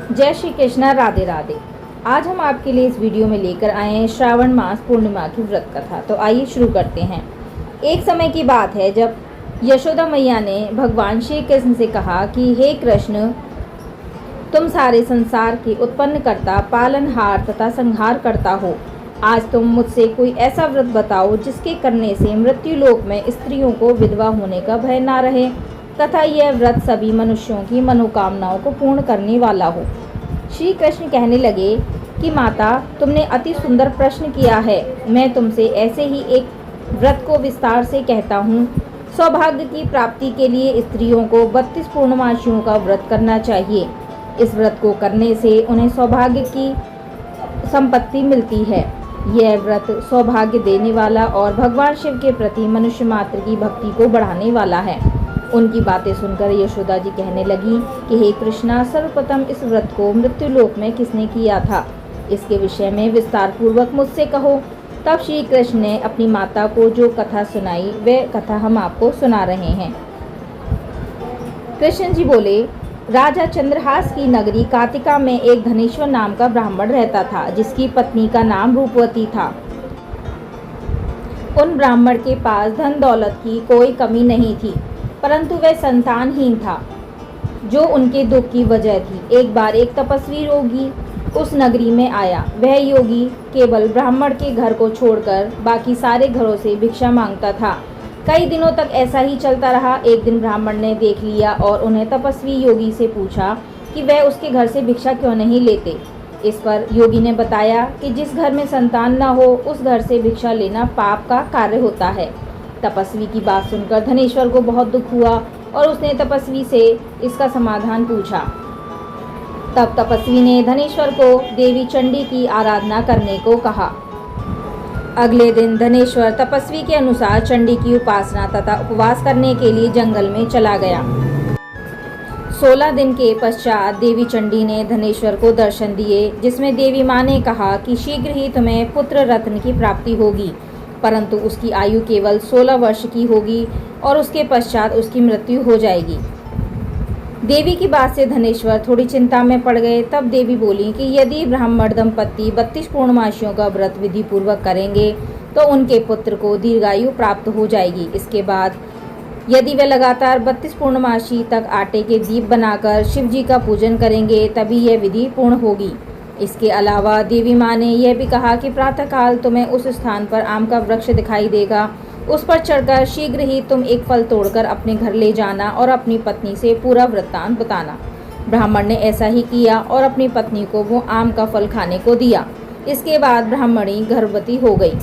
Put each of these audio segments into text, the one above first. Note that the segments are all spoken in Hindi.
जय श्री कृष्णा, राधे राधे। आज हम आपके लिए इस वीडियो में लेकर आए हैं श्रावण मास पूर्णिमा की व्रत कथा। तो आइए शुरू करते हैं। एक समय की बात है जब यशोदा मैया ने भगवान श्री कृष्ण से कहा कि हे कृष्ण, तुम सारे संसार के उत्पन्न करता, पालनहार तथा संहार करता हो। आज तुम मुझसे कोई ऐसा व्रत बताओ जिसके करने से मृत्यु लोक में स्त्रियों को विधवा होने का भय ना रहे तथा यह व्रत सभी मनुष्यों की मनोकामनाओं को पूर्ण करने वाला हो। श्री कृष्ण कहने लगे कि माता, तुमने अति सुंदर प्रश्न किया है। मैं तुमसे ऐसे ही एक व्रत को विस्तार से कहता हूँ। सौभाग्य की प्राप्ति के लिए स्त्रियों को 32 पूर्णमासियों का व्रत करना चाहिए। इस व्रत को करने से उन्हें सौभाग्य की संपत्ति मिलती है। यह व्रत सौभाग्य देने वाला और भगवान शिव के प्रति मनुष्य मात्र की भक्ति को बढ़ाने वाला है। उनकी बातें सुनकर यशोदा जी कहने लगी कि हे कृष्णा, सर्वप्रथम इस व्रत को मृत्युलोक में किसने किया था, इसके विषय में विस्तार पूर्वक मुझसे कहो। तब श्री कृष्ण ने अपनी माता को जो कथा सुनाई वह कथा हम आपको सुना रहे हैं। कृष्ण जी बोले, राजा चंद्रहास की नगरी कार्तिका में एक धनेश्वर नाम का ब्राह्मण रहता था, जिसकी पत्नी का नाम रूपवती था। उन ब्राह्मण के पास धन दौलत की कोई कमी नहीं थी, परंतु वह संतानहीन था, जो उनके दुख की वजह थी। एक बार एक तपस्वी योगी उस नगरी में आया। वह योगी केवल ब्राह्मण के घर को छोड़कर बाकी सारे घरों से भिक्षा मांगता था। कई दिनों तक ऐसा ही चलता रहा। एक दिन ब्राह्मण ने देख लिया और उन्हें तपस्वी योगी से पूछा कि वह उसके घर से भिक्षा क्यों नहीं लेते। इस पर योगी ने बताया कि जिस घर में संतान न हो उस घर से भिक्षा लेना पाप का कार्य होता है। तपस्वी की बात सुनकर धनेश्वर को बहुत दुख हुआ और उसने तपस्वी से इसका समाधान पूछा। तब तपस्वी ने धनेश्वर को देवी चंडी की आराधना करने को कहा। अगले दिन धनेश्वर तपस्वी के अनुसार चंडी की उपासना तथा उपवास करने के लिए जंगल में चला गया। 16 दिन के पश्चात देवी चंडी ने धनेश्वर को दर्शन दिए, जिसमें देवी माँ ने कहा कि शीघ्र ही तुम्हें पुत्र रत्न की प्राप्ति होगी, परंतु उसकी आयु केवल 16 वर्ष की होगी और उसके पश्चात उसकी मृत्यु हो जाएगी। देवी की बात से धनेश्वर थोड़ी चिंता में पड़ गए। तब देवी बोली कि यदि ब्राह्मण दंपति 32 पूर्णमासियों का व्रत विधि पूर्वक करेंगे तो उनके पुत्र को दीर्घायु प्राप्त हो जाएगी। इसके बाद यदि वे लगातार 32 पूर्णमासी तक आटे के दीप बनाकर शिव जी का पूजन करेंगे तभी यह विधि पूर्ण होगी। इसके अलावा देवी माँ ने यह भी कहा कि प्रातःकाल तुम्हें उस स्थान पर आम का वृक्ष दिखाई देगा, उस पर चढ़कर शीघ्र ही तुम एक फल तोड़कर अपने घर ले जाना और अपनी पत्नी से पूरा वृत्तांत बताना। ब्राह्मण ने ऐसा ही किया और अपनी पत्नी को वो आम का फल खाने को दिया। इसके बाद ब्राह्मणी गर्भवती हो गई।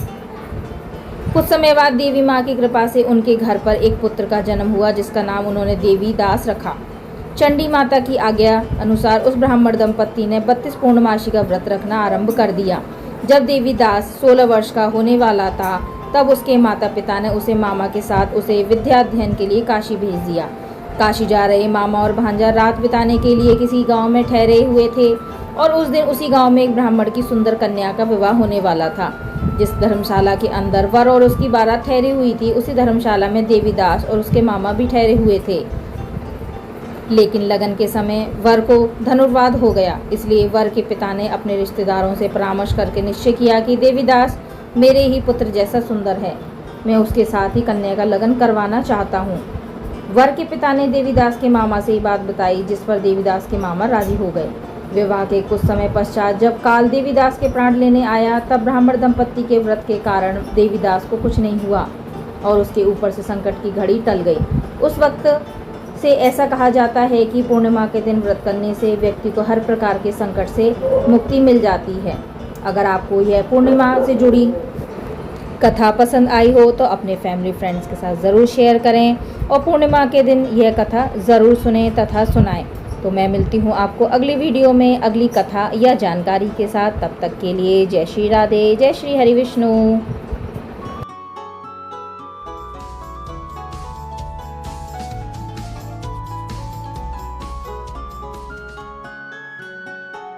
कुछ समय बाद देवी माँ की कृपा से उनके घर पर एक पुत्र का जन्म हुआ, जिसका नाम उन्होंने देवी दास रखा। चंडी माता की आज्ञा अनुसार उस ब्राह्मण दंपति ने 32 पूर्णमासी का व्रत रखना आरंभ कर दिया। जब देवी दास 16 वर्ष का होने वाला था तब उसके माता पिता ने उसे मामा के साथ उसे विद्या अध्ययन के लिए काशी भेज दिया। काशी जा रहे मामा और भांजा रात बिताने के लिए किसी गांव में ठहरे हुए थे और उस दिन उसी गांव में एक ब्राह्मण की सुंदर कन्या का विवाह होने वाला था। जिस धर्मशाला के अंदर वर और उसकी बारात ठहरी हुई थी, उसी धर्मशाला में देवीदास और उसके मामा भी ठहरे हुए थे। लेकिन लगन के समय वर को धनुर्वाद हो गया, इसलिए वर के पिता ने अपने रिश्तेदारों से परामर्श करके निश्चय किया कि देवीदास मेरे ही पुत्र जैसा सुंदर है, मैं उसके साथ ही कन्या का लगन करवाना चाहता हूँ। वर के पिता ने देवीदास के मामा से ये बात बताई, जिस पर देवीदास के मामा राजी हो गए। विवाह के कुछ समय पश्चात जब काल देवीदास के प्राण लेने आया तब ब्राह्मण दंपति के व्रत के कारण देवीदास को कुछ नहीं हुआ और उसके ऊपर से संकट की घड़ी टल गई। उस वक्त से ऐसा कहा जाता है कि पूर्णिमा के दिन व्रत करने से व्यक्ति को हर प्रकार के संकट से मुक्ति मिल जाती है। अगर आपको यह पूर्णिमा से जुड़ी कथा पसंद आई हो तो अपने फैमिली फ्रेंड्स के साथ ज़रूर शेयर करें और पूर्णिमा के दिन यह कथा ज़रूर सुनें तथा सुनाएं। तो मैं मिलती हूँ आपको अगली वीडियो में अगली कथा या जानकारी के साथ। तब तक के लिए जय श्री राधे, जय श्री हरि विष्णु।